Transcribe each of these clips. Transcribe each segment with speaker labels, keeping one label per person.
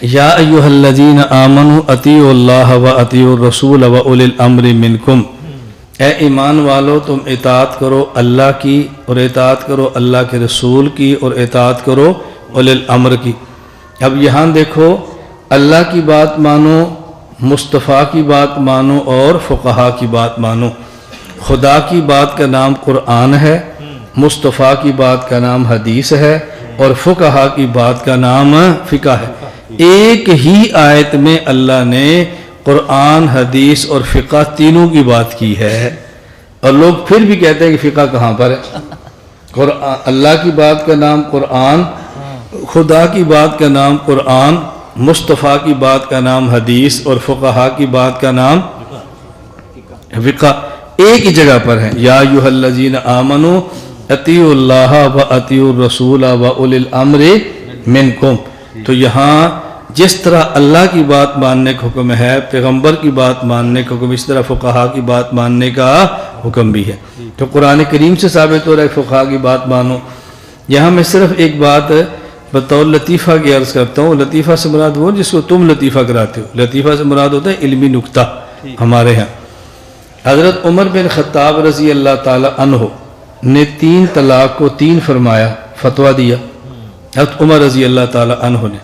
Speaker 1: یا ایھا الذین آمنوا اطیعوا اللہ و اطیعوا الرسول و اولی الامر منکم، اے ایمان والو تم اطاعت کرو اللہ کی اور اطاعت کرو اللہ کے رسول کی اور اطاعت کرو اولی الامر کی۔ اب یہاں دیکھو، اللہ کی بات مانو، مصطفیٰ کی بات مانو اور فقہا کی بات مانو۔ خدا کی بات کا نام قرآن ہے، مصطفیٰ کی بات کا نام حدیث ہے، اور فقہا کی بات کا نام فقہ ہے۔ ایک ہی آیت میں اللہ نے قرآن، حدیث اور فقہ تینوں کی بات کی ہے، اور لوگ پھر بھی کہتے ہیں کہ فقہ کہاں پر ہے؟ اللہ کی بات کا نام قرآن، خدا کی بات کا نام قرآن، مصطفیٰ کی بات کا نام حدیث اور فقہا کی بات کا نام فقہ، ایک ہی جگہ پر ہے۔ یا ایھا الذین آمنوا اطیعوا اللہ و اطیعوا الرسول و اولی الامر منکم۔ تو یہاں جس طرح اللہ کی بات ماننے کا حکم ہے، پیغمبر کی بات ماننے کا حکم، اس طرح فقہا کی بات ماننے کا حکم بھی ہے۔ تو قرآن کریم سے ثابت ہو رہا ہے فقہا کی بات مانو۔ یہاں میں صرف ایک بات بطور لطیفہ کی عرض کرتا ہوں۔ لطیفہ سے مراد وہ جس کو تم لطیفہ کراتے ہو، لطیفہ سے مراد ہوتا ہے علمی نکتہ۔ ہمارے ہاں حضرت عمر بن خطاب رضی اللہ تعالی عنہ نے 3 طلاق کو 3 فرمایا، فتویٰ دیا۔ حضرت عمر رضی اللہ تعالی عنہ نے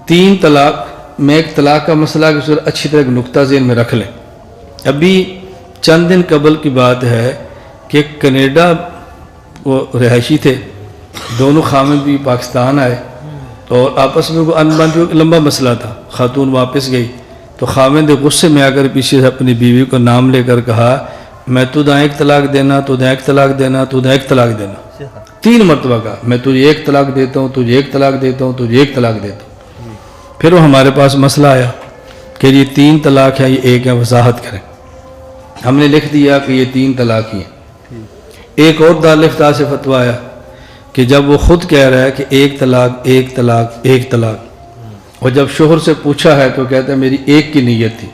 Speaker 1: 3 طلاق میں، ایک طلاق کا مسئلہ کی صورت اچھی طرح نکتہ ذہن میں رکھ لیں۔ ابھی چند دن قبل کی بات ہے کہ کینیڈا وہ رہائشی تھے، دونوں خامد بھی پاکستان آئے، اور آپس میں وہ انبن جو لمبا مسئلہ تھا۔ خاتون واپس گئی تو خامد غصے میں آ کر پیچھے سے اپنی بیوی کو نام لے کر کہا، میں تجھے ایک طلاق دینا، تجھے ایک طلاق دینا، تجھے ایک طلاق دینا۔ 3 مرتبہ کہا، میں تجھے ایک طلاق دیتا ہوں، تجھے ایک طلاق دیتا ہوں، تجھے ایک طلاق دیتا ہوں۔ پھر وہ ہمارے پاس مسئلہ آیا کہ یہ 3 طلاق ہے، یہ ایک ہے، وضاحت کریں۔ ہم نے لکھ دیا کہ یہ 3 طلاق ہی ہیں۔ ایک اور دارالفتاء سے فتویٰ آیا کہ جب وہ خود کہہ رہا ہے کہ ایک طلاق، ایک طلاق، ایک طلاق، اور جب شوہر سے پوچھا ہے تو کہتا ہے میری ایک کی نیت تھی،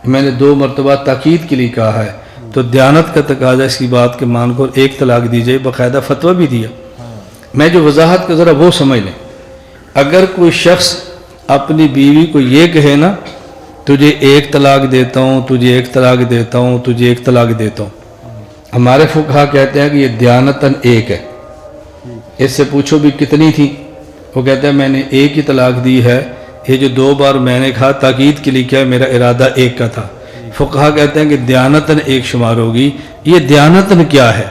Speaker 1: میں نے 2 مرتبہ تاکید کے لیے کہا ہے، تو دیانت کا تقاضا اس کی بات کے مان کو ایک طلاق دی جائے، باقاعدہ فتویٰ بھی دیا۔ میں جو وضاحت کا ذرا وہ سمجھ لیں، اگر کوئی شخص اپنی بیوی کو یہ کہے نا، تجھے ایک طلاق دیتا ہوں، تجھے ایک طلاق دیتا ہوں، تجھے ایک طلاق دیتا ہوں، ہمارے فقہا کہتے ہیں کہ یہ دیانتاً ایک ہے۔ اس سے پوچھو بھی کتنی تھی، وہ کہتا ہے میں نے ایک ہی طلاق دی ہے، یہ جو 2 بار میں نے کہا تاکید کے لیے کیا، میرا ارادہ ایک کا تھا۔ فقہا کہتے ہیں کہ دیانتاً ایک شمار ہوگی۔ یہ دیانتاً کیا ہے؟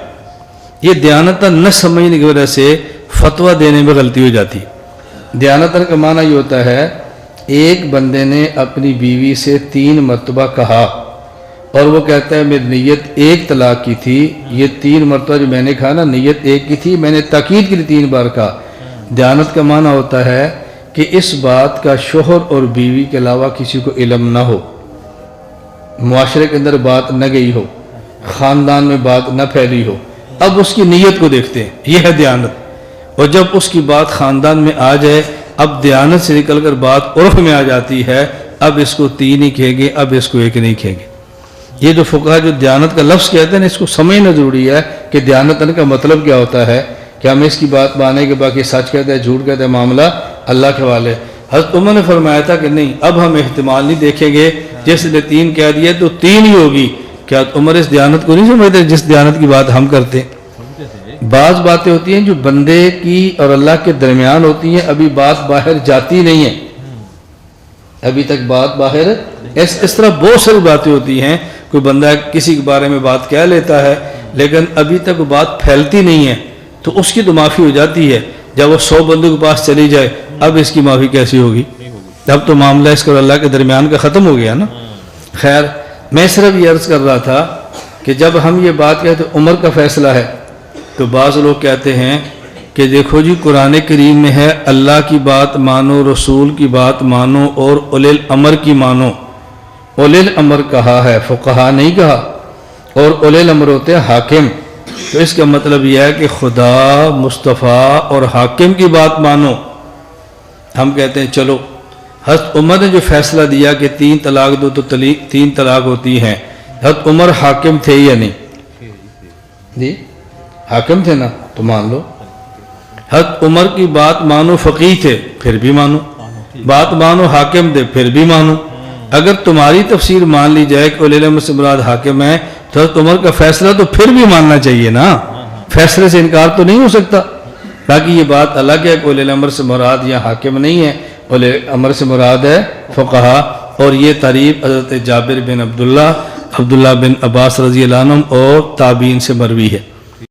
Speaker 1: یہ دیانتاً نہ سمجھنے کی وجہ سے فتویٰ دینے میں غلطی ہو جاتی ہے۔ دیانتاً کا معنی یہ ہوتا ہے ایک بندے نے اپنی بیوی سے 3 مرتبہ کہا، اور وہ کہتا ہے میری نیت ایک طلاق کی تھی، یہ 3 مرتبہ جو میں نے کہا نا نیت ایک کی تھی، میں نے تاکید کے لیے 3 بار کہا۔ دیانت کا معنی ہوتا ہے کہ اس بات کا شوہر اور بیوی کے علاوہ کسی کو علم نہ ہو، معاشرے کے اندر بات نہ گئی ہو، خاندان میں بات نہ پھیلی ہو، اب اس کی نیت کو دیکھتے ہیں، یہ ہے دیانت۔ اور جب اس کی بات خاندان میں آ جائے، اب دیانت سے نکل کر بات عرف میں آ جاتی ہے، اب اس کو 3 ہی کہیں گے، اب اس کو 1 نہیں کہیں گے۔ یہ جو فقہا جو دیانت کا لفظ کہتے ہیں اس کو سمجھنا ضروری ہے کہ دیانتن کا مطلب کیا ہوتا ہے، کہ ہم اس کی بات مانیں کہ باقی سچ کہتے ہیں، جھوٹ کہتے ہیں، معاملہ اللہ کے حوالے۔ حضرت عمر نے فرمایا تھا کہ نہیں، اب ہم احتمال نہیں دیکھیں گے، جس نے 3 کہہ دیا تو 3 ہی ہوگی۔ کیا عمر اس دیانت کو نہیں سمجھتے جس دیانت کی بات ہم کرتے ہیں؟ بعض باتیں ہوتی ہیں جو بندے کی اور اللہ کے درمیان ہوتی ہیں، ابھی بات باہر جاتی نہیں ہے، ابھی تک بات باہر، اس طرح بہت ساری باتیں ہوتی ہیں، کوئی بندہ کسی کے بارے میں بات کہہ لیتا ہے لیکن ابھی تک وہ بات پھیلتی نہیں ہے، تو اس کی تو معافی ہو جاتی ہے۔ جب وہ 100 بندوں کے پاس چلی جائے، اب اس کی معافی کیسی ہوگی؟ اب تو معاملہ اس کا اللہ کے درمیان کا ختم ہو گیا نا۔ خیر، میں صرف یہ عرض کر رہا تھا کہ جب ہم یہ بات کہتے ہیں عمر کا فیصلہ ہے، تو بعض لوگ کہتے ہیں کہ دیکھو جی قرآن کریم میں ہے اللہ کی بات مانو، رسول کی بات مانو اور اولی الامر کی مانو۔ اولی الامر کہا ہے، فقہا نہیں کہا، اور اولی الامر ہوتے ہیں حاکم۔ تو اس کا مطلب یہ ہے کہ خدا، مصطفیٰ اور حاکم کی بات مانو۔ ہم کہتے ہیں چلو، حضرت عمر نے جو فیصلہ دیا کہ 3 طلاق دو تو 3 طلاق ہوتی ہیں، حضرت عمر حاکم تھے یا نہیں؟ جی حاکم تھے نا، تو مان لو۔ حضرت عمر کی بات مانو، فقیہ تھے، پھر بھی مانو۔ بات مانو حاکم دے پھر بھی مانو. اگر تمہاری تفسیر مان لی جائے کہ اولی الامر سے مراد حاکم ہے تو عمر کا فیصلہ تو پھر بھی ماننا چاہیے نا, فیصلے سے انکار تو نہیں ہو سکتا. باقی یہ بات الگ ہے کہ اولی الامر سے مراد یا حاکم نہیں ہے, اولی الامر سے مراد ہے فقہا. اور یہ تعریف حضرت جابر بن عبداللہ بن عباس رضی اللہ عنہ اور تابعین سے مروی ہے.